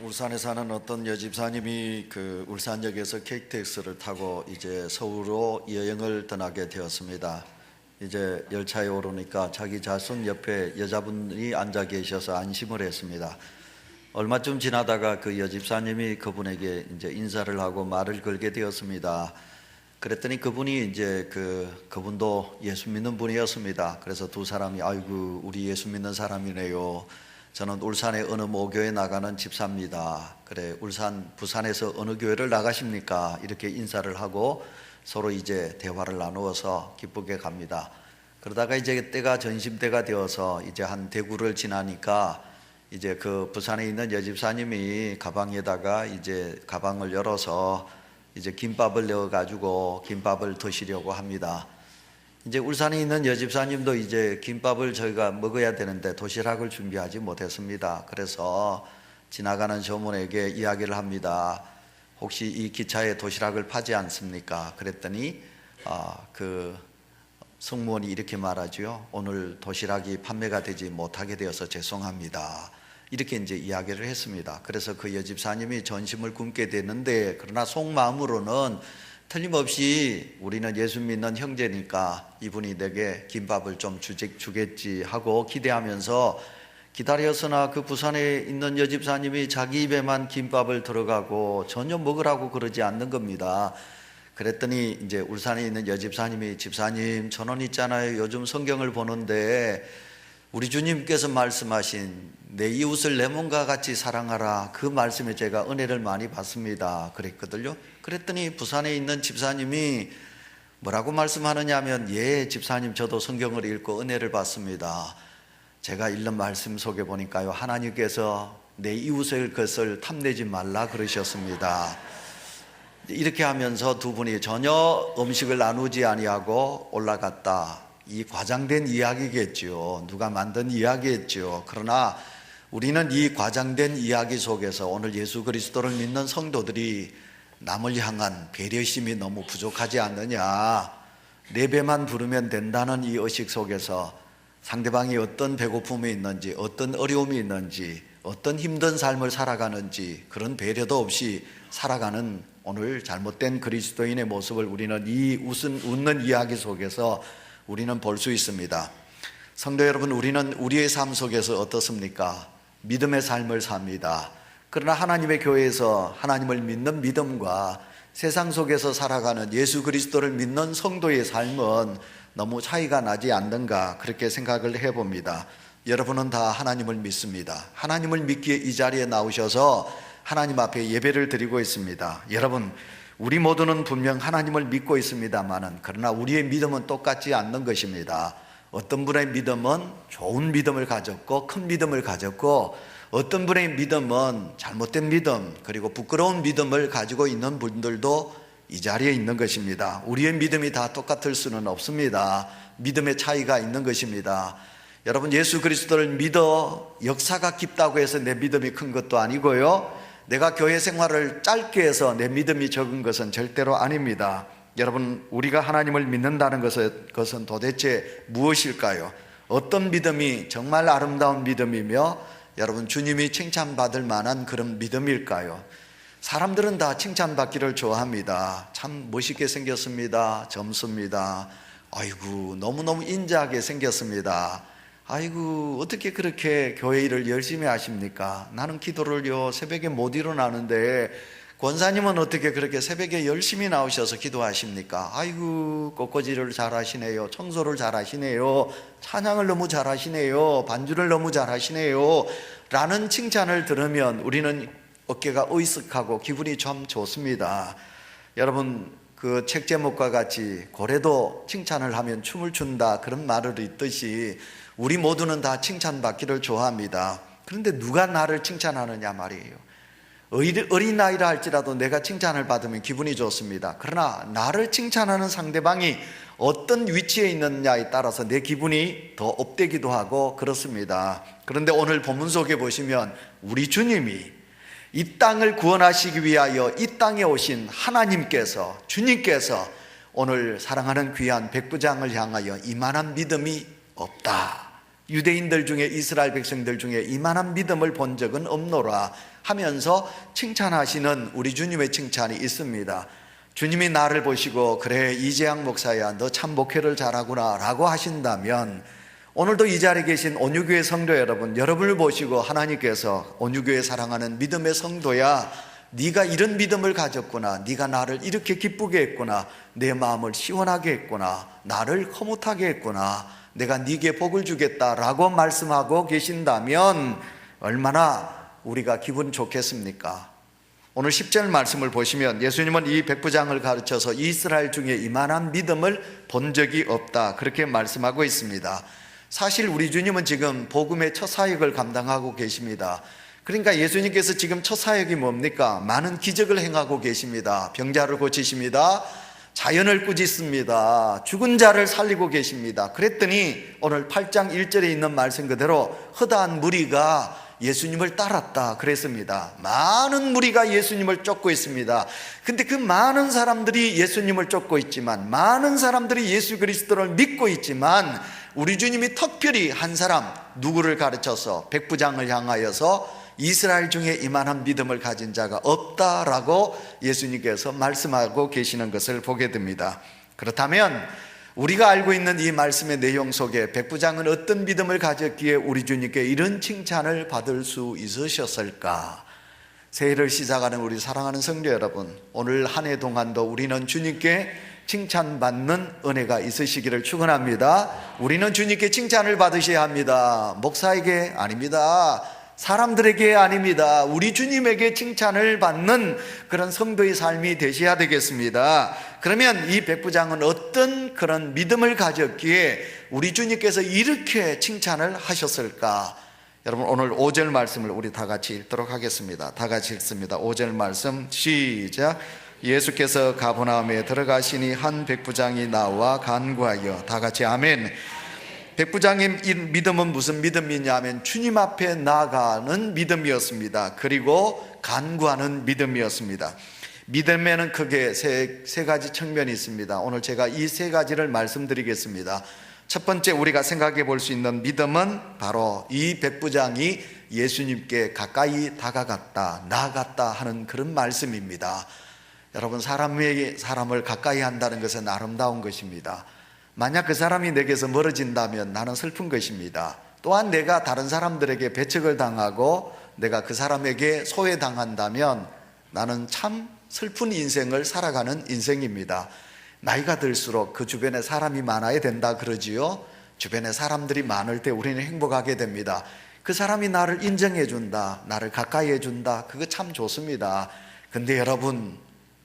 울산에 사는 어떤 여집사님이 그 울산역에서 KTX를 타고 이제 서울로 여행을 떠나게 되었습니다. 이제 열차에 오르니까 자기 자손 옆에 여자분이 앉아 계셔서 안심을 했습니다. 얼마쯤 지나다가 그 여집사님이 그분에게 이제 인사를 하고 말을 걸게 되었습니다. 그랬더니 그분이 이제 그분도 예수 믿는 분이었습니다. 그래서 두 사람이 아이고 우리 예수 믿는 사람이네요. 저는 울산의 어느 모교에 나가는 집사입니다. 그래 부산에서 어느 교회를 나가십니까? 이렇게 인사를 하고 서로 이제 대화를 나누어서 기쁘게 갑니다. 그러다가 이제 때가 전심때가 되어서 이제 한 대구를 지나니까 이제 그 부산에 있는 여집사님이 가방에다가 이제 가방을 열어서 이제 김밥을 넣어가지고 김밥을 드시려고 합니다. 이제 울산에 있는 여집사님도 이제 김밥을 저희가 먹어야 되는데 도시락을 준비하지 못했습니다. 그래서 지나가는 조문에게 이야기를 합니다. 혹시 이 기차에 도시락을 파지 않습니까? 그랬더니 그 승무원이 이렇게 말하죠. 오늘 도시락이 판매가 되지 못하게 되어서 죄송합니다. 이렇게 이제 이야기를 했습니다. 그래서 그 여집사님이 전심을 굶게 됐는데 그러나 속마음으로는 틀림없이 우리는 예수 믿는 형제니까 이분이 내게 김밥을 좀 주겠지 하고 기대하면서 기다렸으나 그 부산에 있는 여집사님이 자기 입에만 김밥을 들어가고 전혀 먹으라고 그러지 않는 겁니다. 그랬더니 이제 울산에 있는 여집사님이 집사님 저는 있잖아요. 요즘 성경을 보는데 우리 주님께서 말씀하신 내 이웃을 내 몸과 같이 사랑하라 그 말씀에 제가 은혜를 많이 받습니다 그랬거든요. 그랬더니 부산에 있는 집사님이 뭐라고 말씀하느냐 하면 예 집사님 저도 성경을 읽고 은혜를 받습니다. 제가 읽는 말씀 속에 보니까요 하나님께서 내 이웃의 것을 탐내지 말라 그러셨습니다. 이렇게 하면서 두 분이 전혀 음식을 나누지 아니하고 올라갔다. 이 과장된 이야기겠죠. 누가 만든 이야기겠죠. 그러나 우리는 이 과장된 이야기 속에서 오늘 예수 그리스도를 믿는 성도들이 남을 향한 배려심이 너무 부족하지 않느냐. 내 배만 부르면 된다는 이 의식 속에서 상대방이 어떤 배고픔이 있는지 어떤 어려움이 있는지 어떤 힘든 삶을 살아가는지 그런 배려도 없이 살아가는 오늘 잘못된 그리스도인의 모습을 우리는 이 웃는 이야기 속에서 우리는 볼 수 있습니다. 성도 여러분, 우리는 우리의 삶 속에서 어떻습니까? 믿음의 삶을 삽니다. 그러나 하나님의 교회에서 하나님을 믿는 믿음과 세상 속에서 살아가는 예수 그리스도를 믿는 성도의 삶은 너무 차이가 나지 않는가 그렇게 생각을 해봅니다. 여러분은 다 하나님을 믿습니다. 하나님을 믿기에 이 자리에 나오셔서 하나님 앞에 예배를 드리고 있습니다. 여러분 우리 모두는 분명 하나님을 믿고 있습니다만은 그러나 우리의 믿음은 똑같지 않는 것입니다. 어떤 분의 믿음은 좋은 믿음을 가졌고 큰 믿음을 가졌고 어떤 분의 믿음은 잘못된 믿음 그리고 부끄러운 믿음을 가지고 있는 분들도 이 자리에 있는 것입니다. 우리의 믿음이 다 똑같을 수는 없습니다. 믿음의 차이가 있는 것입니다. 여러분 예수 그리스도를 믿어 역사가 깊다고 해서 내 믿음이 큰 것도 아니고요 내가 교회 생활을 짧게 해서 내 믿음이 적은 것은 절대로 아닙니다. 여러분 우리가 하나님을 믿는다는 것은 도대체 무엇일까요? 어떤 믿음이 정말 아름다운 믿음이며 여러분 주님이 칭찬받을 만한 그런 믿음일까요? 사람들은 다 칭찬받기를 좋아합니다. 참 멋있게 생겼습니다. 젊습니다. 아이고 너무너무 인자하게 생겼습니다. 아이고 어떻게 그렇게 교회 일을 열심히 하십니까? 나는 기도를요 새벽에 못 일어나는데 권사님은 어떻게 그렇게 새벽에 열심히 나오셔서 기도하십니까? 아이고 꽃꽂이를 잘 하시네요. 청소를 잘 하시네요. 찬양을 너무 잘 하시네요. 반주를 너무 잘 하시네요 라는 칭찬을 들으면 우리는 어깨가 으쓱하고 기분이 참 좋습니다. 여러분 그 책 제목과 같이 고래도 칭찬을 하면 춤을 춘다 그런 말을 있듯이 우리 모두는 다 칭찬받기를 좋아합니다. 그런데 누가 나를 칭찬하느냐 말이에요. 어린아이라 할지라도 내가 칭찬을 받으면 기분이 좋습니다. 그러나 나를 칭찬하는 상대방이 어떤 위치에 있느냐에 따라서 내 기분이 더 업되기도 하고 그렇습니다. 그런데 오늘 본문 속에 보시면 우리 주님이 이 땅을 구원하시기 위하여 이 땅에 오신 하나님께서 주님께서 오늘 사랑하는 귀한 백부장을 향하여 이만한 믿음이 없다. 유대인들 중에 이스라엘 백성들 중에 이만한 믿음을 본 적은 없노라 하면서 칭찬하시는 우리 주님의 칭찬이 있습니다. 주님이 나를 보시고 그래 이재양 목사야 너 참 목회를 잘하구나 라고 하신다면 오늘도 이 자리에 계신 온유교회 성도 여러분, 여러분을 보시고 하나님께서 온유교회 사랑하는 믿음의 성도야 네가 이런 믿음을 가졌구나, 네가 나를 이렇게 기쁘게 했구나, 내 마음을 시원하게 했구나, 나를 허무하게 했구나, 내가 네게 복을 주겠다라고 말씀하고 계신다면 얼마나 우리가 기분 좋겠습니까? 오늘 10절 말씀을 보시면 예수님은 이 백부장을 가르쳐서 이스라엘 중에 이만한 믿음을 본 적이 없다 그렇게 말씀하고 있습니다. 사실 우리 주님은 지금 복음의 첫 사역을 감당하고 계십니다. 그러니까 예수님께서 지금 첫 사역이 뭡니까? 많은 기적을 행하고 계십니다. 병자를 고치십니다. 자연을 꾸짖습니다. 죽은 자를 살리고 계십니다. 그랬더니 오늘 8장 1절에 있는 말씀 그대로 허다한 무리가 예수님을 따랐다 그랬습니다. 많은 무리가 예수님을 쫓고 있습니다. 근데 그 많은 사람들이 예수님을 쫓고 있지만, 많은 사람들이 예수 그리스도를 믿고 있지만 우리 주님이 특별히 한 사람 누구를 가르쳐서 백부장을 향하여서 이스라엘 중에 이만한 믿음을 가진 자가 없다라고 예수님께서 말씀하고 계시는 것을 보게 됩니다. 그렇다면 우리가 알고 있는 이 말씀의 내용 속에 백부장은 어떤 믿음을 가졌기에 우리 주님께 이런 칭찬을 받을 수 있으셨을까? 새해를 시작하는 우리 사랑하는 성도 여러분, 오늘 한 해 동안도 우리는 주님께 칭찬받는 은혜가 있으시기를 축원합니다. 우리는 주님께 칭찬을 받으셔야 합니다. 목사에게 아닙니다. 사람들에게 아닙니다. 우리 주님에게 칭찬을 받는 그런 성도의 삶이 되셔야 되겠습니다. 그러면 이 백부장은 어떤 그런 믿음을 가졌기에 우리 주님께서 이렇게 칭찬을 하셨을까? 여러분 오늘 5절 말씀을 우리 다 같이 읽도록 하겠습니다. 다 같이 읽습니다. 5절 말씀 시작. 예수께서 가버나움에 들어가시니 한 백부장이 나와 간구하여, 다 같이 아멘. 백부장의 믿음은 무슨 믿음이냐 하면 주님 앞에 나아가는 믿음이었습니다. 그리고 간구하는 믿음이었습니다. 믿음에는 크게 세 가지 측면이 있습니다. 오늘 제가 이 세 가지를 말씀드리겠습니다. 첫 번째 우리가 생각해 볼 수 있는 믿음은 바로 이 백부장이 예수님께 가까이 다가갔다, 나아갔다 하는 그런 말씀입니다. 여러분, 사람을 가까이 한다는 것은 아름다운 것입니다. 만약 그 사람이 내게서 멀어진다면 나는 슬픈 것입니다. 또한 내가 다른 사람들에게 배척을 당하고 내가 그 사람에게 소외당한다면 나는 참 슬픈 인생을 살아가는 인생입니다. 나이가 들수록 그 주변에 사람이 많아야 된다 그러지요. 주변에 사람들이 많을 때 우리는 행복하게 됩니다. 그 사람이 나를 인정해 준다, 나를 가까이 해준다, 그거 참 좋습니다. 근데 여러분,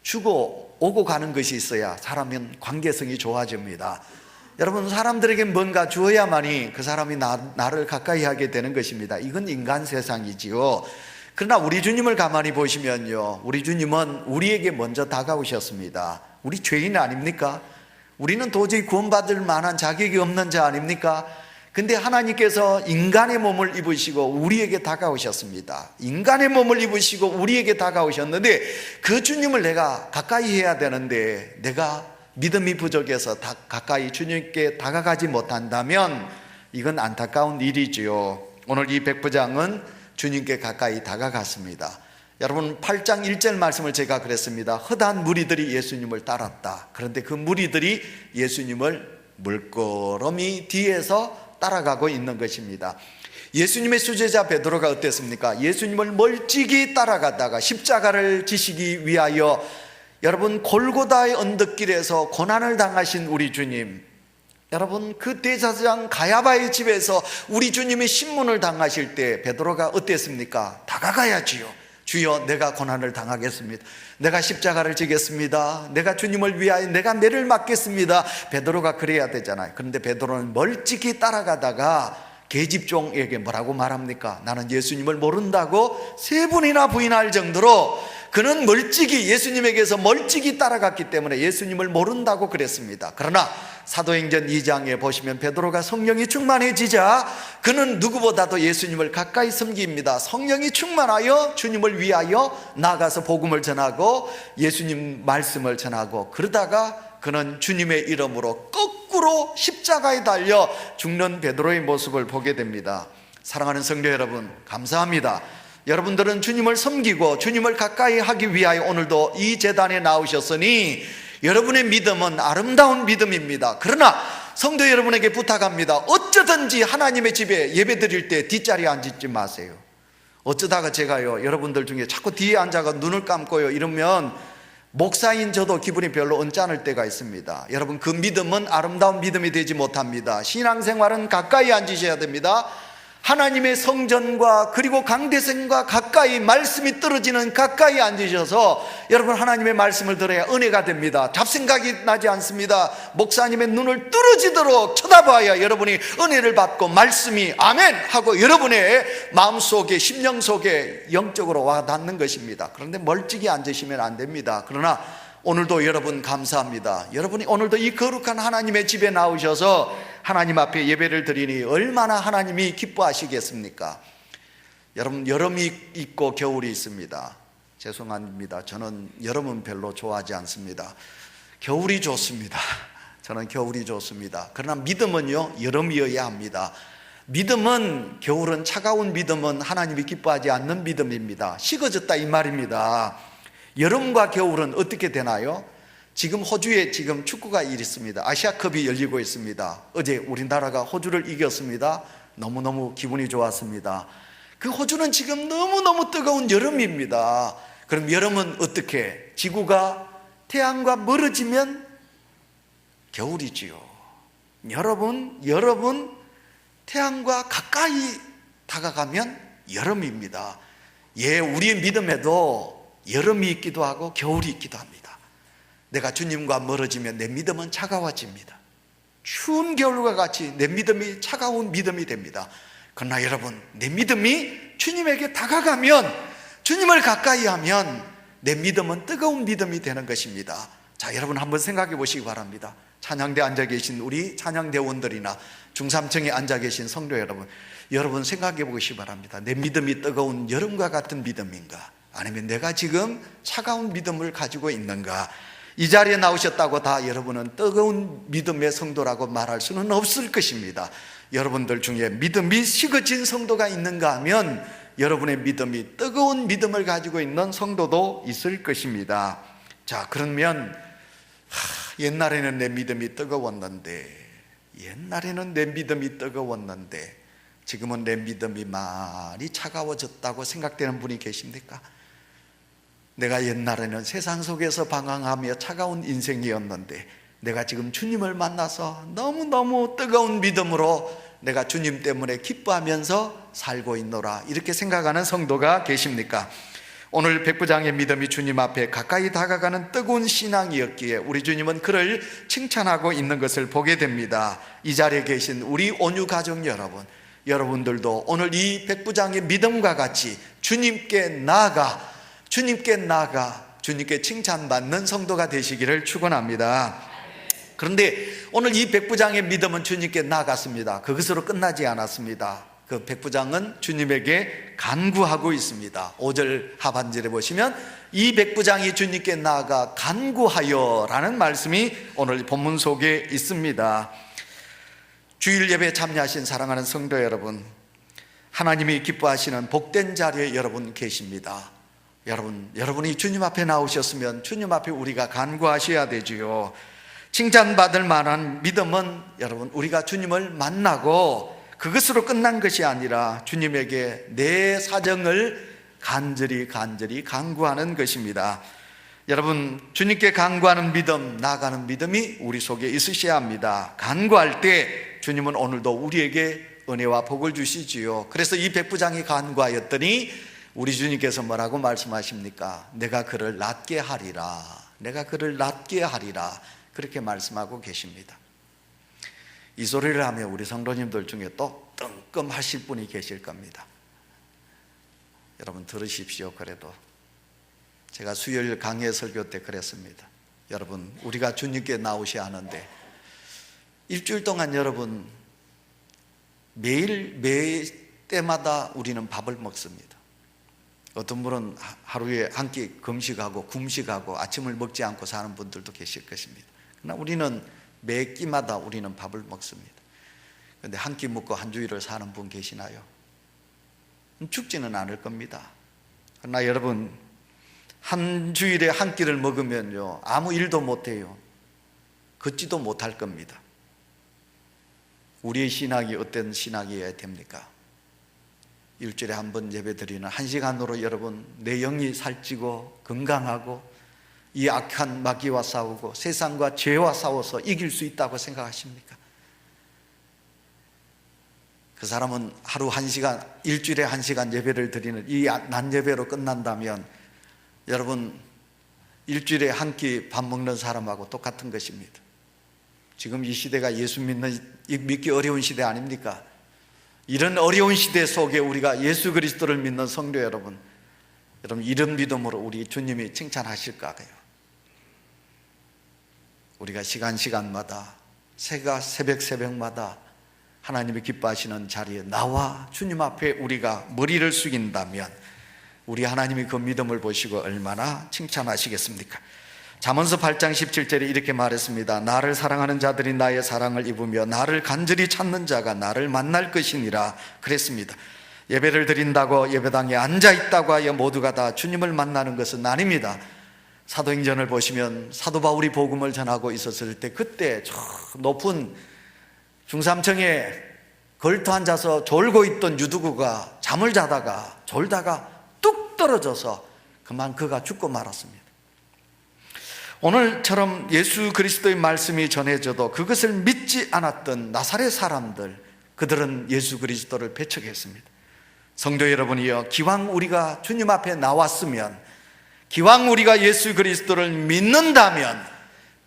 주고 오고 가는 것이 있어야 사람은 관계성이 좋아집니다. 여러분, 사람들에게 뭔가 주어야만이 그 사람이 나를 가까이 하게 되는 것입니다. 이건 인간 세상이지요. 그러나 우리 주님을 가만히 보시면요, 우리 주님은 우리에게 먼저 다가오셨습니다. 우리 죄인 아닙니까? 우리는 도저히 구원받을 만한 자격이 없는 자 아닙니까? 근데 하나님께서 인간의 몸을 입으시고 우리에게 다가오셨습니다. 인간의 몸을 입으시고 우리에게 다가오셨는데 그 주님을 내가 가까이 해야 되는데 내가 믿음이 부족해서 가까이 주님께 다가가지 못한다면 이건 안타까운 일이지요. 오늘 이 백부장은 주님께 가까이 다가갔습니다. 여러분, 8장 1절 말씀을 제가 그랬습니다. 허다한 무리들이 예수님을 따랐다. 그런데 그 무리들이 예수님을 물끄러미 뒤에서 따라가고 있는 것입니다. 예수님의 수제자 베드로가 어땠습니까? 예수님을 멀찍이 따라가다가 십자가를 지시기 위하여, 여러분, 골고다의 언덕길에서 고난을 당하신 우리 주님, 여러분, 그 대제사장 가야바의 집에서 우리 주님이 신문을 당하실 때 베드로가 어땠습니까? 다가가야지요. 주여, 내가 고난을 당하겠습니다. 내가 십자가를 지겠습니다. 내가 주님을 위하여 내가 매를 맞겠습니다. 베드로가 그래야 되잖아요. 그런데 베드로는 멀찍이 따라가다가 계집종에게 뭐라고 말합니까? 나는 예수님을 모른다고 3번이나 부인할 정도로 그는 멀찍이 예수님에게서 멀찍이 따라갔기 때문에 예수님을 모른다고 그랬습니다. 그러나 사도행전 2장에 보시면 베드로가 성령이 충만해지자 그는 누구보다도 예수님을 가까이 섬깁니다. 성령이 충만하여 주님을 위하여 나아가서 복음을 전하고 예수님 말씀을 전하고, 그러다가 그는 주님의 이름으로 거꾸로 십자가에 달려 죽는 베드로의 모습을 보게 됩니다. 사랑하는 성도 여러분, 감사합니다. 여러분들은 주님을 섬기고 주님을 가까이 하기 위하여 오늘도 이 제단에 나오셨으니 여러분의 믿음은 아름다운 믿음입니다. 그러나 성도 여러분에게 부탁합니다. 어쩌든지 하나님의 집에 예배 드릴 때 뒷자리에 앉지 마세요. 어쩌다가 제가요, 여러분들 중에 자꾸 뒤에 앉아가 눈을 감고요 이러면 목사인 저도 기분이 별로 언짢을 때가 있습니다. 여러분, 그 믿음은 아름다운 믿음이 되지 못합니다. 신앙생활은 가까이 앉으셔야 됩니다. 하나님의 성전과 그리고 강대상과 가까이, 말씀이 떨어지는 가까이 앉으셔서 여러분 하나님의 말씀을 들어야 은혜가 됩니다. 잡생각이 나지 않습니다. 목사님의 눈을 뚫어지도록 쳐다봐야 여러분이 은혜를 받고 말씀이 아멘 하고 여러분의 마음속에, 심령 속에 영적으로 와닿는 것입니다. 그런데 멀찍이 앉으시면 안 됩니다. 그러나 오늘도 여러분 감사합니다. 여러분이 오늘도 이 거룩한 하나님의 집에 나오셔서 하나님 앞에 예배를 드리니 얼마나 하나님이 기뻐하시겠습니까? 여러분, 여름이 있고 겨울이 있습니다. 죄송합니다. 저는 여름은 별로 좋아하지 않습니다. 겨울이 좋습니다. 저는 겨울이 좋습니다. 그러나 믿음은요, 여름이어야 합니다. 믿음은, 겨울은, 차가운 믿음은 하나님이 기뻐하지 않는 믿음입니다. 식어졌다 이 말입니다. 여름과 겨울은 어떻게 되나요? 지금 호주에 지금 축구가 있습니다. 아시아컵이 열리고 있습니다. 어제 우리나라가 호주를 이겼습니다. 너무너무 기분이 좋았습니다. 그 호주는 지금 너무너무 뜨거운 여름입니다. 그럼 여름은 어떻게? 지구가 태양과 멀어지면 겨울이지요. 여러분 태양과 가까이 다가가면 여름입니다. 예, 우리의 믿음에도 여름이 있기도 하고 겨울이 있기도 합니다. 내가 주님과 멀어지면 내 믿음은 차가워집니다. 추운 겨울과 같이 내 믿음이 차가운 믿음이 됩니다. 그러나 여러분, 내 믿음이 주님에게 다가가면, 주님을 가까이 하면 내 믿음은 뜨거운 믿음이 되는 것입니다. 자, 여러분 한번 생각해 보시기 바랍니다. 찬양대 앉아 계신 우리 찬양대원들이나 중삼층에 앉아 계신 성도 여러분 생각해 보시기 바랍니다. 내 믿음이 뜨거운 여름과 같은 믿음인가? 아니면 내가 지금 차가운 믿음을 가지고 있는가? 이 자리에 나오셨다고 다 여러분은 뜨거운 믿음의 성도라고 말할 수는 없을 것입니다. 여러분들 중에 믿음이 식어진 성도가 있는가 하면 여러분의 믿음이 뜨거운 믿음을 가지고 있는 성도도 있을 것입니다. 자, 그러면 옛날에는 내 믿음이 뜨거웠는데 지금은 내 믿음이 많이 차가워졌다고 생각되는 분이 계십니까? 내가 옛날에는 세상 속에서 방황하며 차가운 인생이었는데 내가 지금 주님을 만나서 너무너무 뜨거운 믿음으로 내가 주님 때문에 기뻐하면서 살고 있노라, 이렇게 생각하는 성도가 계십니까? 오늘 백부장의 믿음이 주님 앞에 가까이 다가가는 뜨거운 신앙이었기에 우리 주님은 그를 칭찬하고 있는 것을 보게 됩니다. 이 자리에 계신 우리 온유 가족 여러분들도 오늘 이 백부장의 믿음과 같이 주님께 나아가 주님께 칭찬받는 성도가 되시기를 축원합니다. 그런데 오늘 이 백부장의 믿음은 주님께 나아갔습니다. 그것으로 끝나지 않았습니다. 그 백부장은 주님에게 간구하고 있습니다. 5절 하반절에 보시면 이 백부장이 주님께 나아가 간구하여 라는 말씀이 오늘 본문 속에 있습니다. 주일 예배에 참여하신 사랑하는 성도 여러분, 하나님이 기뻐하시는 복된 자리에 여러분 계십니다. 여러분이 주님 앞에 나오셨으면 주님 앞에 우리가 간구하셔야 되지요. 칭찬받을 만한 믿음은 여러분, 우리가 주님을 만나고 그것으로 끝난 것이 아니라 주님에게 내 사정을 간절히 간구하는 것입니다. 여러분, 주님께 간구하는 믿음, 나아가는 믿음이 우리 속에 있으셔야 합니다. 간구할 때 주님은 오늘도 우리에게 은혜와 복을 주시지요. 그래서 이 백부장이 간구하였더니 우리 주님께서 뭐라고 말씀하십니까? 내가 그를 낫게 하리라, 그렇게 말씀하고 계십니다. 이 소리를 하면 우리 성도님들 중에 또 뜬금하실 분이 계실 겁니다. 여러분 들으십시오. 그래도 제가 수요일 강해 설교 때 그랬습니다. 여러분, 우리가 주님께 나오셔야 하는데 일주일 동안 여러분 매일 때마다 우리는 밥을 먹습니다. 어떤 분은 하루에 한 끼 금식하고 굶식하고 아침을 먹지 않고 사는 분들도 계실 것입니다. 그러나 우리는 매 끼마다 우리는 밥을 먹습니다. 그런데 한 끼 먹고 한 주일을 사는 분 계시나요? 죽지는 않을 겁니다. 그러나 여러분, 한 주일에 한 끼를 먹으면요 아무 일도 못해요. 걷지도 못할 겁니다. 우리의 신학이 어떤 신학이어야 됩니까? 일주일에 한 번 예배 드리는 1시간으로 여러분 내 영이 살찌고 건강하고 이 악한 마귀와 싸우고 세상과 죄와 싸워서 이길 수 있다고 생각하십니까? 그 사람은 하루 1시간, 일주일에 1시간 예배를 드리는 이 낮 예배로 끝난다면 여러분 일주일에 한 끼 밥 먹는 사람하고 똑같은 것입니다. 지금 이 시대가 예수 믿기 어려운 시대 아닙니까? 이런 어려운 시대 속에 우리가 예수 그리스도를 믿는 성도 여러분, 이런 믿음으로 우리 주님이 칭찬하실까요? 우리가 시간마다 새벽마다 하나님이 기뻐하시는 자리에 나와 주님 앞에 우리가 머리를 숙인다면 우리 하나님이 그 믿음을 보시고 얼마나 칭찬하시겠습니까? 잠언서 8장 17절에 이렇게 말했습니다. 나를 사랑하는 자들이 나의 사랑을 입으며 나를 간절히 찾는 자가 나를 만날 것이니라 그랬습니다. 예배를 드린다고 예배당에 앉아있다고 하여 모두가 다 주님을 만나는 것은 아닙니다. 사도행전을 보시면 사도 바울이 복음을 전하고 있었을 때 그때 저 높은 중삼층에 걸터 앉아서 졸고 있던 유두구가 잠을 자다가 졸다가 뚝 떨어져서 그만 그가 죽고 말았습니다. 오늘처럼 예수 그리스도의 말씀이 전해져도 그것을 믿지 않았던 나사렛 사람들, 그들은 예수 그리스도를 배척했습니다. 성도 여러분이여, 기왕 우리가 주님 앞에 나왔으면, 기왕 우리가 예수 그리스도를 믿는다면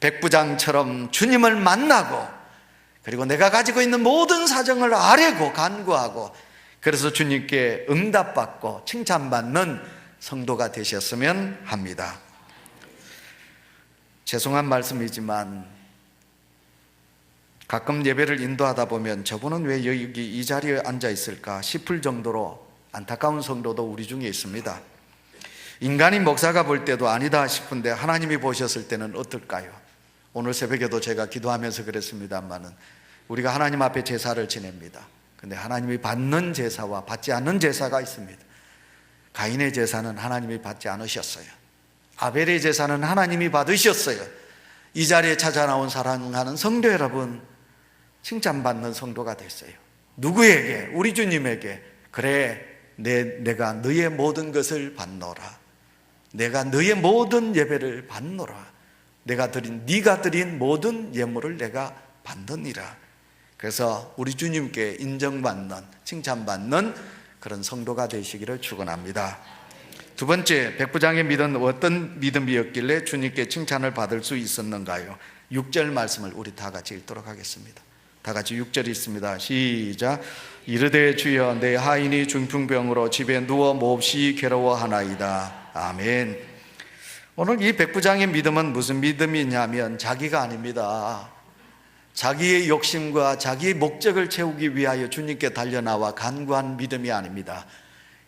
백부장처럼 주님을 만나고 그리고 내가 가지고 있는 모든 사정을 아뢰고 간구하고 그래서 주님께 응답받고 칭찬받는 성도가 되셨으면 합니다. 죄송한 말씀이지만 가끔 예배를 인도하다 보면 저분은 왜 여기 이 자리에 앉아 있을까 싶을 정도로 안타까운 성도도 우리 중에 있습니다. 인간이 목사가 볼 때도 아니다 싶은데 하나님이 보셨을 때는 어떨까요? 오늘 새벽에도 제가 기도하면서 그랬습니다만은 우리가 하나님 앞에 제사를 지냅니다. 근데 하나님이 받는 제사와 받지 않는 제사가 있습니다. 가인의 제사는 하나님이 받지 않으셨어요. 아벨의 제사는 하나님이 받으셨어요. 이 자리에 찾아 나온 사랑하는 성도 여러분, 칭찬받는 성도가 됐어요. 누구에게? 우리 주님에게. 그래, 내가 너의 모든 것을 받노라. 내가 너의 모든 예배를 받노라. 네가 드린 모든 예물을 내가 받느니라. 그래서 우리 주님께 인정받는, 칭찬받는 그런 성도가 되시기를 축원합니다. 두 번째, 백부장의 믿음은 어떤 믿음이었길래 주님께 칭찬을 받을 수 있었는가요? 6절 말씀을 우리 다 같이 읽도록 하겠습니다. 다 같이 6절 읽습니다. 시작. 이르되 주여 내 하인이 중풍병으로 집에 누워 몹시 괴로워하나이다. 아멘. 오늘 이 백부장의 믿음은 무슨 믿음이냐면 자기가 아닙니다. 자기의 욕심과 자기의 목적을 채우기 위하여 주님께 달려나와 간구한 믿음이 아닙니다.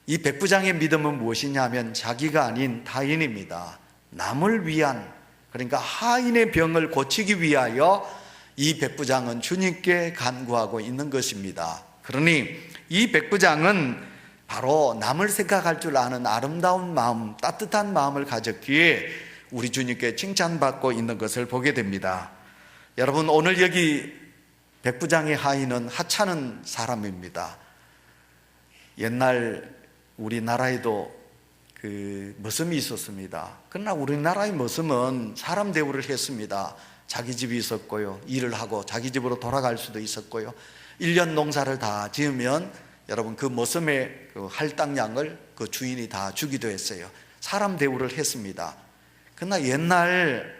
이 백부장의 믿음은 무엇이냐면 자기가 아닌 타인입니다. 남을 위한, 그러니까 하인의 병을 고치기 위하여 이 백부장은 주님께 간구하고 있는 것입니다. 그러니 이 백부장은 바로 남을 생각할 줄 아는 아름다운 마음, 따뜻한 마음을 가졌기에 우리 주님께 칭찬받고 있는 것을 보게 됩니다. 여러분, 오늘 여기 백부장의 하인은 하찮은 사람입니다. 옛날 우리나라에도 그 머슴이 있었습니다. 그러나 우리나라의 머슴은 사람 대우를 했습니다. 자기 집이 있었고요, 일을 하고 자기 집으로 돌아갈 수도 있었고요, 1년 농사를 다 지으면 여러분 그 머슴의 그 할당량을 그 주인이 다 주기도 했어요. 사람 대우를 했습니다. 그러나 옛날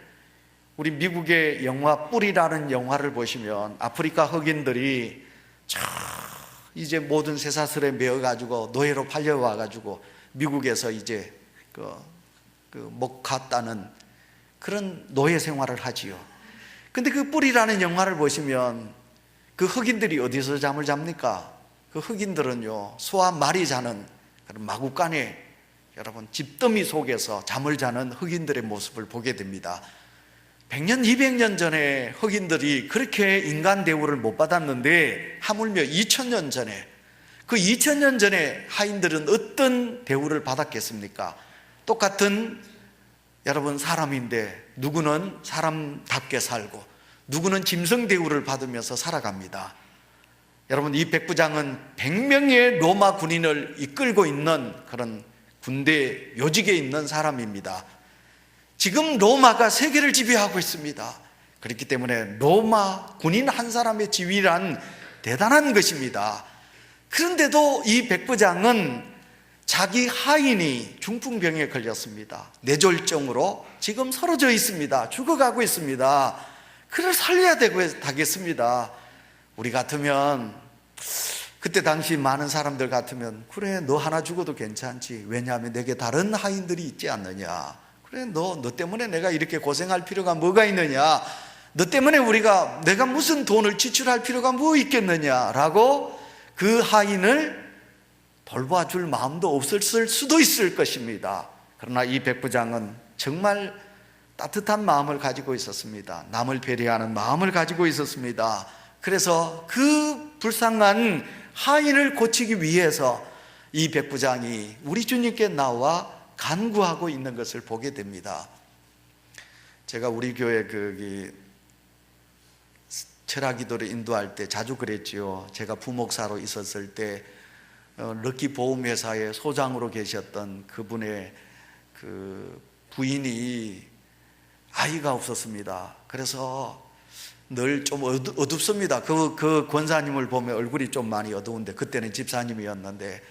우리 미국의 영화 뿔이라는 영화를 보시면 아프리카 흑인들이 이제 모든 쇠사슬에 매어가지고 노예로 팔려와가지고 미국에서 이제 목 갖다는 그런 노예 생활을 하지요. 근데 그 뿔이라는 영화를 보시면 그 흑인들이 어디서 잠을 잡니까? 그 흑인들은요, 소와 말이 자는 그런 마구간에 여러분 집더미 속에서 잠을 자는 흑인들의 모습을 보게 됩니다. 100년, 200년 전에 흑인들이 그렇게 인간 대우를 못 받았는데 하물며 2000년 전에 그 2000년 전에 하인들은 어떤 대우를 받았겠습니까? 똑같은 여러분 사람인데 누구는 사람답게 살고 누구는 짐승 대우를 받으면서 살아갑니다. 여러분, 이 백부장은 100명의 로마 군인을 이끌고 있는 그런 군대 요직에 있는 사람입니다. 지금 로마가 세계를 지배하고 있습니다. 그렇기 때문에 로마 군인 한 사람의 지위란 대단한 것입니다. 그런데도 이 백부장은 자기 하인이 중풍병에 걸렸습니다. 뇌졸중으로 지금 쓰러져 있습니다. 죽어가고 있습니다. 그를 살려야 되겠습니다. 우리 같으면, 그때 당시 많은 사람들 같으면, 그래, 너 하나 죽어도 괜찮지. 왜냐하면 내게 다른 하인들이 있지 않느냐. 그래, 너 때문에 내가 이렇게 고생할 필요가 뭐가 있느냐. 너 때문에 내가 무슨 돈을 지출할 필요가 뭐 있겠느냐라고 그 하인을 돌봐줄 마음도 없었을 수도 있을 것입니다. 그러나 이 백부장은 정말 따뜻한 마음을 가지고 있었습니다. 남을 배려하는 마음을 가지고 있었습니다. 그래서 그 불쌍한 하인을 고치기 위해서 이 백부장이 우리 주님께 나와 간구하고 있는 것을 보게 됩니다. 제가 우리 교회 철학기도를 인도할 때 자주 그랬지요. 제가 부목사로 있었을 때 럭키 보험회사의 소장으로 계셨던 그분의 그 부인이 아이가 없었습니다. 그래서 늘 좀 어둡습니다. 그 권사님을 보면 얼굴이 좀 많이 어두운데, 그때는 집사님이었는데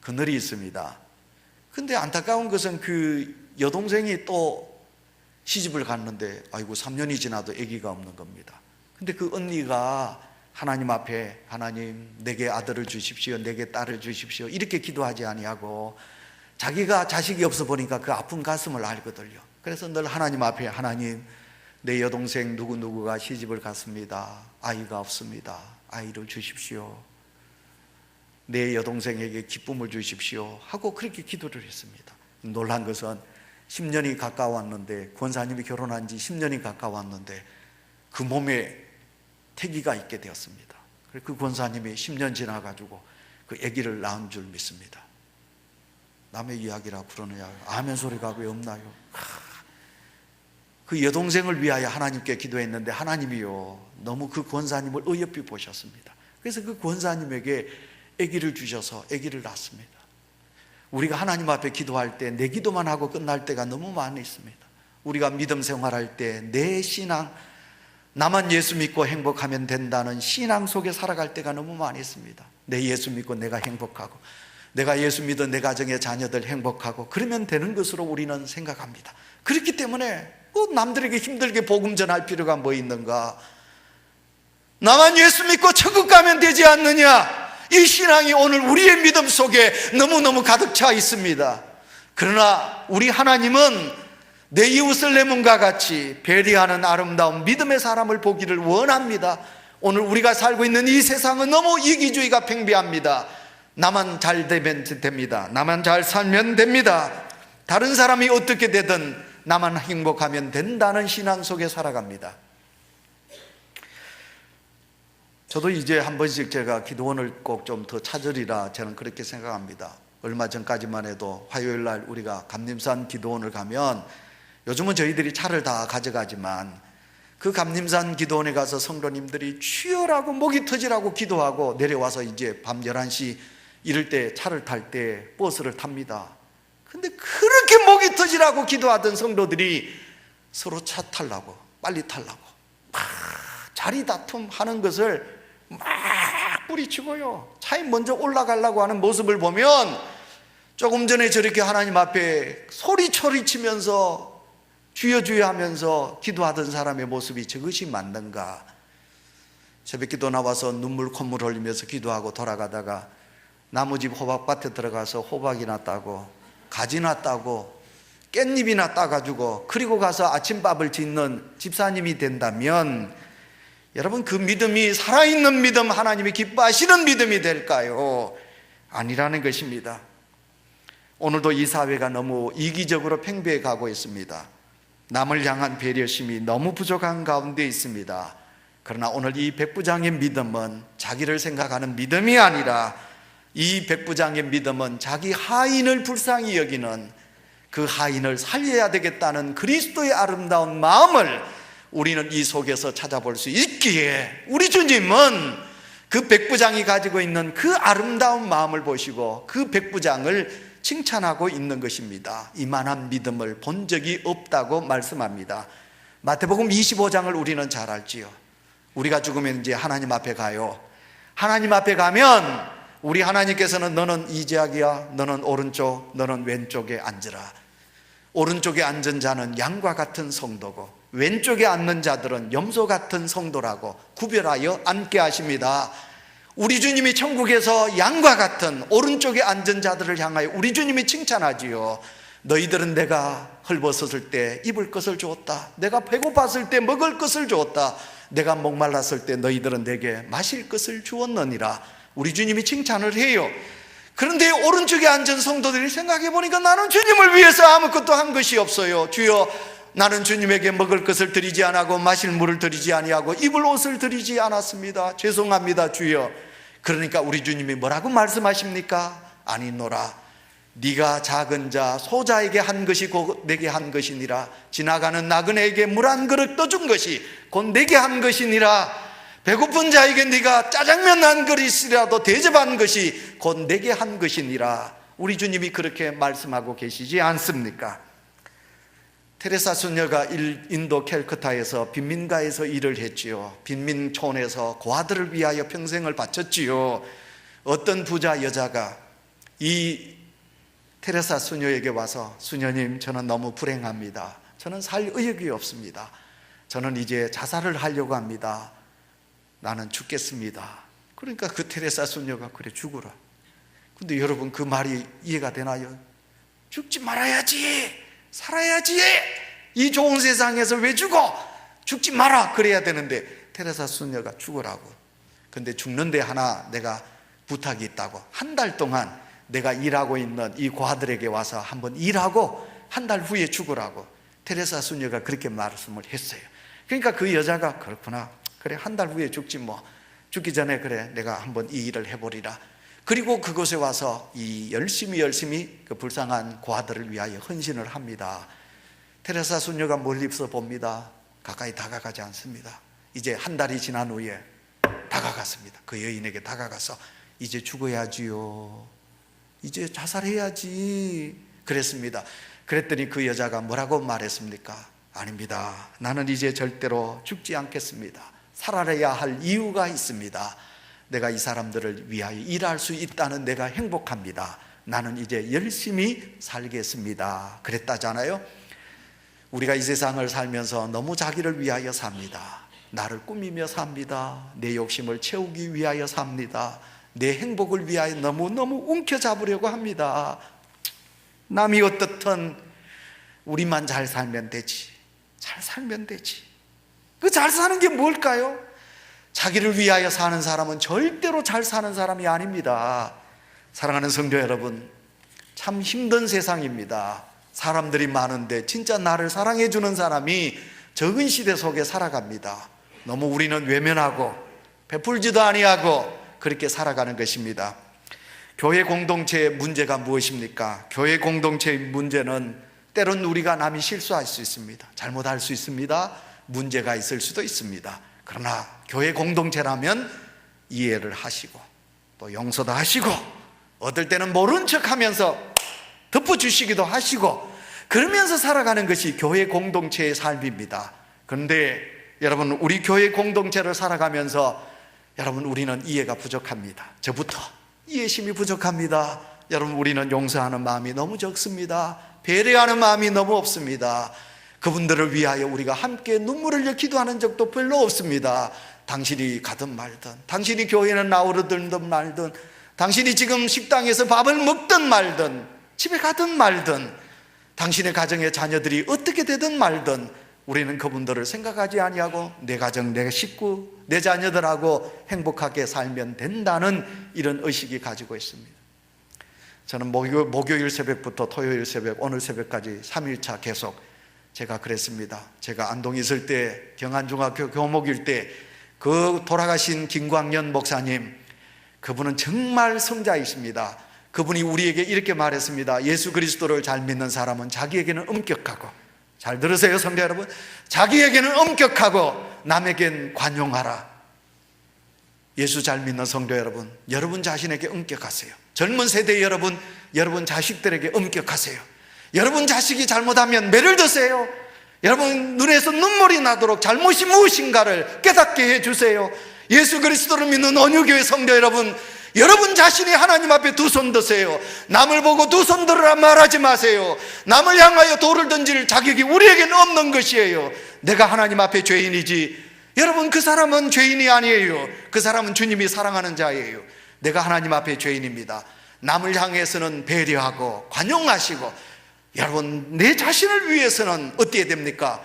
그늘이 있습니다. 근데 안타까운 것은 그 여동생이 또 시집을 갔는데, 아이고 3년이 지나도 아기가 없는 겁니다. 근데 그 언니가 하나님 앞에, 하나님 내게 아들을 주십시오, 내게 딸을 주십시오, 이렇게 기도하지 아니하고 자기가 자식이 없어 보니까 그 아픈 가슴을 알거든요. 그래서 늘 하나님 앞에, 하나님 내 여동생 누구누구가 시집을 갔습니다. 아이가 없습니다. 아이를 주십시오. 내 여동생에게 기쁨을 주십시오 하고 그렇게 기도를 했습니다. 놀란 것은 10년이 가까웠는데, 권사님이 결혼한 지 10년이 가까웠는데 그 몸에 태기가 있게 되었습니다. 그 권사님이 10년 지나가지고 그 아기를 낳은 줄 믿습니다. 남의 이야기라고 그러느냐, 아멘 소리가 왜 없나요? 그 여동생을 위하여 하나님께 기도했는데 하나님이요, 너무 그 권사님을 어여삐 보셨습니다. 그래서 그 권사님에게 아기를 주셔서 아기를 낳습니다. 우리가 하나님 앞에 기도할 때 내 기도만 하고 끝날 때가 너무 많이 있습니다. 우리가 믿음 생활할 때 내 신앙, 나만 예수 믿고 행복하면 된다는 신앙 속에 살아갈 때가 너무 많이 있습니다. 내 예수 믿고 내가 행복하고, 내가 예수 믿은 내 가정의 자녀들 행복하고 그러면 되는 것으로 우리는 생각합니다. 그렇기 때문에 남들에게 힘들게 복음 전할 필요가 뭐 있는가? 나만 예수 믿고 천국 가면 되지 않느냐? 이 신앙이 오늘 우리의 믿음 속에 너무너무 가득 차 있습니다. 그러나 우리 하나님은 내 이웃을 내 몸과 같이 배려하는 아름다운 믿음의 사람을 보기를 원합니다. 오늘 우리가 살고 있는 이 세상은 너무 이기주의가 팽배합니다. 나만 잘 되면 됩니다. 나만 잘 살면 됩니다. 다른 사람이 어떻게 되든 나만 행복하면 된다는 신앙 속에 살아갑니다. 저도 이제 한 번씩 제가 기도원을 꼭 좀 더 찾으리라 저는 그렇게 생각합니다. 얼마 전까지만 해도 화요일 날 우리가 감림산 기도원을 가면, 요즘은 저희들이 차를 다 가져가지만 그 감림산 기도원에 가서 성도님들이 주여라고 목이 터지라고 기도하고 내려와서 이제 밤 11시 이럴 때 차를 탈 때 버스를 탑니다. 근데 그렇게 목이 터지라고 기도하던 성도들이 서로 차 타려고, 빨리 타려고 막 자리 다툼 하는 것을 막 뿌리치고요, 차에 먼저 올라가려고 하는 모습을 보면 조금 전에 저렇게 하나님 앞에 소리치면서 주여 주여 하면서 기도하던 사람의 모습이 저것이 맞는가? 새벽기도 나와서 눈물 콧물 흘리면서 기도하고 돌아가다가 나무집 호박밭에 들어가서 호박이나 따고 가지나 따고 깻잎이나 따가지고 그리고 가서 아침밥을 짓는 집사님이 된다면 여러분, 그 믿음이 살아있는 믿음, 하나님이 기뻐하시는 믿음이 될까요? 아니라는 것입니다. 오늘도 이 사회가 너무 이기적으로 팽배해 가고 있습니다. 남을 향한 배려심이 너무 부족한 가운데 있습니다. 그러나 오늘 이 백부장의 믿음은 자기를 생각하는 믿음이 아니라 이 백부장의 믿음은 자기 하인을 불쌍히 여기는, 그 하인을 살려야 되겠다는 그리스도의 아름다운 마음을 우리는 이 속에서 찾아볼 수 있기에, 우리 주님은 그 백부장이 가지고 있는 그 아름다운 마음을 보시고 그 백부장을 칭찬하고 있는 것입니다. 이만한 믿음을 본 적이 없다고 말씀합니다. 마태복음 25장을 우리는 잘 알지요. 우리가 죽으면 이제 하나님 앞에 가요. 하나님 앞에 가면 우리 하나님께서는 너는 이 지역이야, 너는 오른쪽, 너는 왼쪽에 앉으라. 오른쪽에 앉은 자는 양과 같은 성도고 왼쪽에 앉는 자들은 염소 같은 성도라고 구별하여 앉게 하십니다. 우리 주님이 천국에서 양과 같은 오른쪽에 앉은 자들을 향하여 우리 주님이 칭찬하지요. 너희들은 내가 헐벗었을 때 입을 것을 주었다. 내가 배고팠을 때 먹을 것을 주었다. 내가 목말랐을 때 너희들은 내게 마실 것을 주었느니라. 우리 주님이 칭찬을 해요. 그런데 오른쪽에 앉은 성도들이 생각해 보니까 나는 주님을 위해서 아무것도 한 것이 없어요. 주여, 나는 주님에게 먹을 것을 드리지 않고 마실 물을 드리지 아니하고 입을 옷을 드리지 않았습니다. 죄송합니다, 주여. 그러니까 우리 주님이 뭐라고 말씀하십니까? 아니노라. 네가 작은 자 소자에게 한 것이 곧 내게 한 것이니라. 지나가는 나그네에게 물 한 그릇 떠준 것이 곧 내게 한 것이니라. 배고픈 자에게 네가 짜장면 한 그릇이라도 대접한 것이 곧 내게 한 것이니라. 우리 주님이 그렇게 말씀하고 계시지 않습니까? 테레사 수녀가 인도 캘커타에서 빈민가에서 일을 했지요. 빈민촌에서 고아들을 위하여 평생을 바쳤지요. 어떤 부자 여자가 이 테레사 수녀에게 와서, 수녀님, 저는 너무 불행합니다. 저는 살 의욕이 없습니다. 저는 이제 자살을 하려고 합니다. 나는 죽겠습니다. 그러니까 그 테레사 수녀가 그래, 죽어라. 근데 여러분, 그 말이 이해가 되나요? 죽지 말아야지, 살아야지, 이 좋은 세상에서 왜 죽어? 죽지 마라 그래야 되는데 테레사 수녀가 죽으라고. 근데 죽는데 하나 내가 부탁이 있다고. 한 달 동안 내가 일하고 있는 이 고아들에게 와서 한번 일하고 한 달 후에 죽으라고 테레사 수녀가 그렇게 말씀을 했어요. 그러니까 그 여자가 그렇구나, 그래, 한 달 후에 죽지 뭐, 죽기 전에 그래 내가 한번 이 일을 해보리라. 그리고 그곳에 와서 이 열심히 그 불쌍한 고아들을 위하여 헌신을 합니다. 테레사 수녀가 멀리서 봅니다. 가까이 다가가지 않습니다. 이제 한 달이 지난 후에 다가갔습니다. 그 여인에게 다가가서 이제 죽어야지요, 이제 자살해야지 그랬습니다. 그랬더니 그 여자가 뭐라고 말했습니까? 아닙니다. 나는 이제 절대로 죽지 않겠습니다. 살아야 할 이유가 있습니다. 내가 이 사람들을 위하여 일할 수 있다는 내가 행복합니다. 나는 이제 열심히 살겠습니다. 그랬다잖아요. 우리가 이 세상을 살면서 너무 자기를 위하여 삽니다. 나를 꾸미며 삽니다. 내 욕심을 채우기 위하여 삽니다. 내 행복을 위하여 너무너무 움켜잡으려고 합니다. 남이 어떻든 우리만 잘 살면 되지, 잘 살면 되지. 그 잘 사는 게 뭘까요? 자기를 위하여 사는 사람은 절대로 잘 사는 사람이 아닙니다. 사랑하는 성도 여러분, 참 힘든 세상입니다. 사람들이 많은데 진짜 나를 사랑해 주는 사람이 적은 시대 속에 살아갑니다. 너무 우리는 외면하고 베풀지도 아니하고 그렇게 살아가는 것입니다. 교회 공동체의 문제가 무엇입니까? 교회 공동체의 문제는 때론 우리가 남이 실수할 수 있습니다. 잘못할 수 있습니다. 문제가 있을 수도 있습니다. 그러나 교회 공동체라면 이해를 하시고 또 용서도 하시고 어떨 때는 모른 척하면서 덮어주시기도 하시고 그러면서 살아가는 것이 교회 공동체의 삶입니다. 그런데 여러분, 우리 교회 공동체를 살아가면서 여러분, 우리는 이해가 부족합니다. 저부터 이해심이 부족합니다. 여러분, 우리는 용서하는 마음이 너무 적습니다. 배려하는 마음이 너무 없습니다. 그분들을 위하여 우리가 함께 눈물을 흘려 기도하는 적도 별로 없습니다. 당신이 가든 말든, 당신이 교회는 나오르든 말든, 당신이 지금 식당에서 밥을 먹든 말든, 집에 가든 말든, 당신의 가정의 자녀들이 어떻게 되든 말든 우리는 그분들을 생각하지 아니하고 내 가정, 내 식구, 내 자녀들하고 행복하게 살면 된다는 이런 의식이 가지고 있습니다. 저는 목요일 새벽부터 토요일 새벽, 오늘 새벽까지 3일차 계속 제가 그랬습니다. 제가 안동에 있을 때, 경안중학교 교목일 때 그 돌아가신 김광년 목사님, 그분은 정말 성자이십니다. 그분이 우리에게 이렇게 말했습니다. 예수 그리스도를 잘 믿는 사람은 자기에게는 엄격하고, 잘 들으세요 성도 여러분, 자기에게는 엄격하고 남에겐 관용하라. 예수 잘 믿는 성도 여러분, 여러분 자신에게 엄격하세요. 젊은 세대 여러분, 여러분 자식들에게 엄격하세요. 여러분 자식이 잘못하면 매를 드세요. 여러분 눈에서 눈물이 나도록 잘못이 무엇인가를 깨닫게 해주세요. 예수 그리스도를 믿는 온유교회 성도 여러분, 여러분 자신이 하나님 앞에 두 손 드세요. 남을 보고 두 손 들으라 말하지 마세요. 남을 향하여 돌을 던질 자격이 우리에게는 없는 것이에요. 내가 하나님 앞에 죄인이지, 여러분 그 사람은 죄인이 아니에요. 그 사람은 주님이 사랑하는 자예요. 내가 하나님 앞에 죄인입니다. 남을 향해서는 배려하고 관용하시고, 여러분 내 자신을 위해서는 어떻게 됩니까?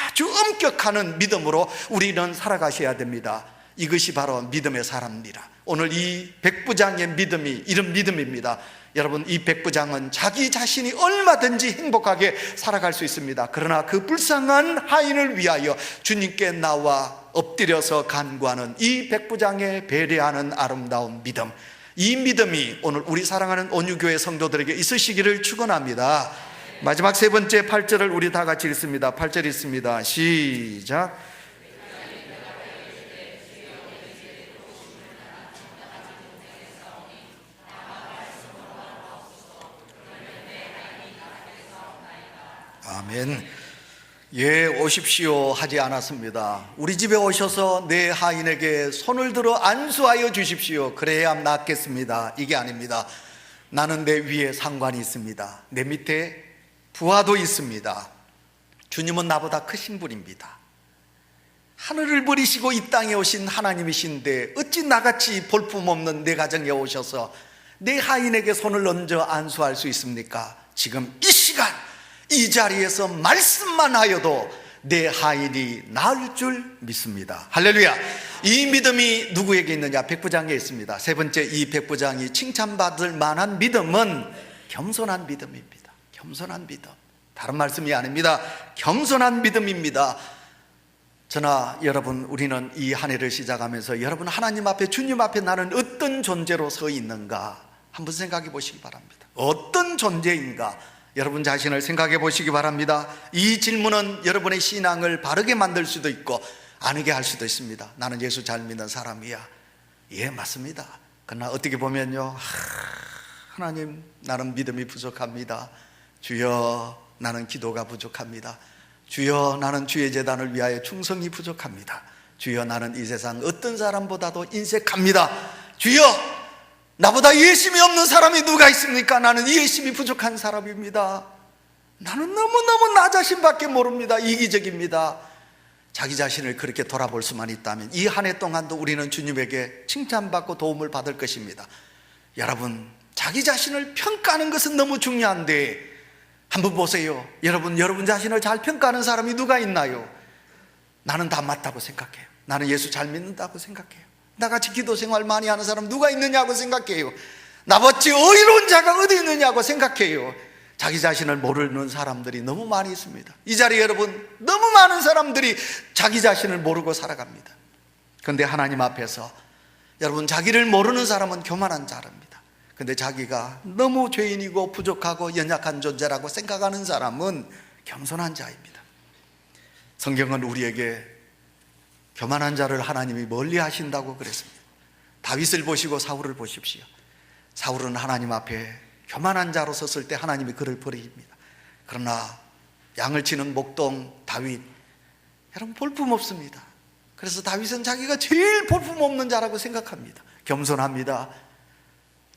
아주 엄격한 믿음으로 우리는 살아가셔야 됩니다. 이것이 바로 믿음의 사람입니다. 오늘 이 백부장의 믿음이 이런 믿음입니다. 여러분 이 백부장은 자기 자신이 얼마든지 행복하게 살아갈 수 있습니다. 그러나 그 불쌍한 하인을 위하여 주님께 나와 엎드려서 간구하는 이 백부장의 배려하는 아름다운 믿음, 이 믿음이 오늘 우리 사랑하는 온유교회 성도들에게 있으시기를 축원합니다. 마지막 세 번째 8절을 우리 다 같이 읽습니다. 8절 읽습니다. 시작. 아멘. 예, 오십시오 하지 않았습니다. 우리 집에 오셔서 내 하인에게 손을 들어 안수하여 주십시오, 그래야 낫겠습니다, 이게 아닙니다. 나는 내 위에 상관이 있습니다. 내 밑에 부하도 있습니다. 주님은 나보다 크신 분입니다. 하늘을 버리시고 이 땅에 오신 하나님이신데 어찌 나같이 볼품없는 내 가정에 오셔서 내 하인에게 손을 얹어 안수할 수 있습니까? 지금 이 시간 이 자리에서 말씀만 하여도 내 하인이 나을 줄 믿습니다. 할렐루야. 이 믿음이 누구에게 있느냐? 백부장에 있습니다. 세 번째, 이 백부장이 칭찬받을 만한 믿음은 겸손한 믿음입니다. 겸손한 믿음, 다른 말씀이 아닙니다. 겸손한 믿음입니다. 저나 여러분, 우리는 이 한 해를 시작하면서 여러분 하나님 앞에, 주님 앞에 나는 어떤 존재로 서 있는가 한번 생각해 보시기 바랍니다. 어떤 존재인가 여러분 자신을 생각해 보시기 바랍니다. 이 질문은 여러분의 신앙을 바르게 만들 수도 있고 아니게 할 수도 있습니다. 나는 예수 잘 믿는 사람이야. 예, 맞습니다. 그러나 어떻게 보면요, 하나님 나는 믿음이 부족합니다. 주여 나는 기도가 부족합니다. 주여 나는 주의 제단을 위하여 충성이 부족합니다. 주여 나는 이 세상 어떤 사람보다도 인색합니다. 주여 나보다 예심이 없는 사람이 누가 있습니까? 나는 예심이 부족한 사람입니다. 나는 너무너무 나 자신밖에 모릅니다. 이기적입니다. 자기 자신을 그렇게 돌아볼 수만 있다면 이 한 해 동안도 우리는 주님에게 칭찬받고 도움을 받을 것입니다. 여러분, 자기 자신을 평가하는 것은 너무 중요한데 한번 보세요. 여러분 자신을 잘 평가하는 사람이 누가 있나요? 나는 다 맞다고 생각해요. 나는 예수 잘 믿는다고 생각해요. 나같이 기도 생활 많이 하는 사람 누가 있느냐고 생각해요. 나같이 의로운 자가 어디 있느냐고 생각해요. 자기 자신을 모르는 사람들이 너무 많이 있습니다. 이 자리에 여러분, 너무 많은 사람들이 자기 자신을 모르고 살아갑니다. 그런데 하나님 앞에서 여러분, 자기를 모르는 사람은 교만한 자랍니다. 그런데 자기가 너무 죄인이고 부족하고 연약한 존재라고 생각하는 사람은 겸손한 자입니다. 성경은 우리에게 교만한 자를 하나님이 멀리 하신다고 그랬습니다. 다윗을 보시고 사울을 보십시오. 사울은 하나님 앞에 교만한 자로 섰을 때 하나님이 그를 버립니다. 그러나 양을 치는 목동 다윗, 여러분 볼품없습니다. 그래서 다윗은 자기가 제일 볼품없는 자라고 생각합니다. 겸손합니다.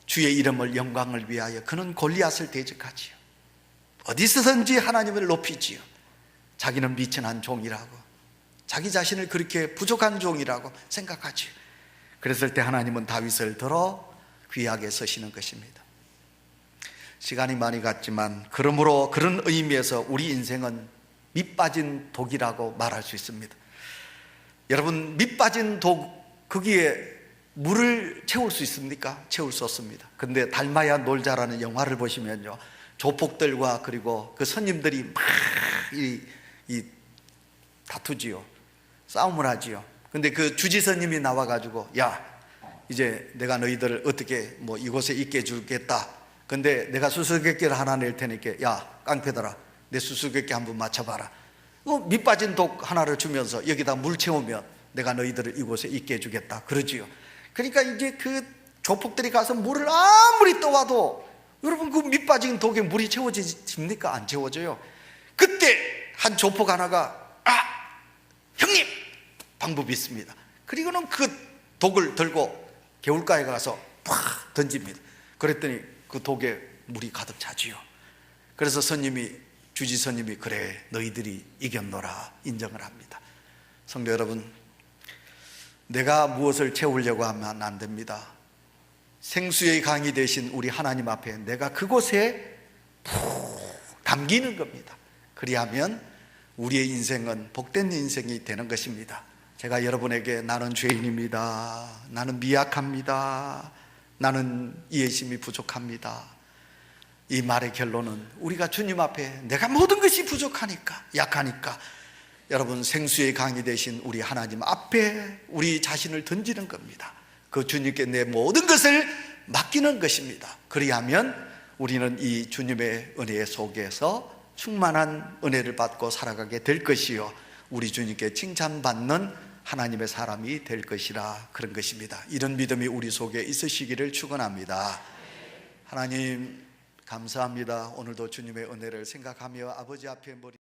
주의 이름을, 영광을 위하여 그는 골리앗을 대적하지요. 어디서든지 하나님을 높이지요. 자기는 미천한 종이라고, 자기 자신을 그렇게 부족한 종이라고 생각하지요. 그랬을 때 하나님은 다윗을 들어 귀하게 서시는 것입니다. 시간이 많이 갔지만 그러므로 그런 의미에서 우리 인생은 밑빠진 독이라고 말할 수 있습니다. 여러분, 밑빠진 독, 거기에 물을 채울 수 있습니까? 채울 수 없습니다. 근데 닮아야 놀자라는 영화를 보시면요, 조폭들과 그리고 그 선임들이 막 다투지요. 싸움을 하지요. 근데 그 주지선님이 나와가지고, 야, 이제 내가 너희들을 어떻게 뭐 이곳에 있게 해주겠다. 근데 내가 수수께끼를 하나 낼 테니까 야 깡패들아 내 수수께끼 한번 맞춰봐라. 밑 빠진 독 하나를 주면서 여기다 물 채우면 내가 너희들을 이곳에 있게 해주겠다 그러지요. 그러니까 이제 그 조폭들이 가서 물을 아무리 떠와도 여러분 그 밑 빠진 독에 물이 채워집니까? 안 채워져요. 그때 한 조폭 하나가 형님 방법이 있습니다. 그리고는 그 독을 들고 개울가에 가서 팍 던집니다. 그랬더니 그 독에 물이 가득 차지요. 그래서 주지 스님이 그래 너희들이 이겼노라 인정을 합니다. 성도 여러분, 내가 무엇을 채우려고 하면 안 됩니다. 생수의 강이 되신 우리 하나님 앞에 내가 그곳에 푹 담기는 겁니다. 그리하면 우리의 인생은 복된 인생이 되는 것입니다. 제가 여러분에게 나는 죄인입니다, 나는 미약합니다, 나는 이해심이 부족합니다, 이 말의 결론은 우리가 주님 앞에 내가 모든 것이 부족하니까, 약하니까 여러분 생수의 강이 되신 우리 하나님 앞에 우리 자신을 던지는 겁니다. 그 주님께 내 모든 것을 맡기는 것입니다. 그리하면 우리는 이 주님의 은혜 속에서 충만한 은혜를 받고 살아가게 될 것이요, 우리 주님께 칭찬받는 하나님의 사람이 될 것이라 그런 것입니다. 이런 믿음이 우리 속에 있으시기를 축원합니다. 하나님 감사합니다. 오늘도 주님의 은혜를 생각하며 아버지 앞에 머리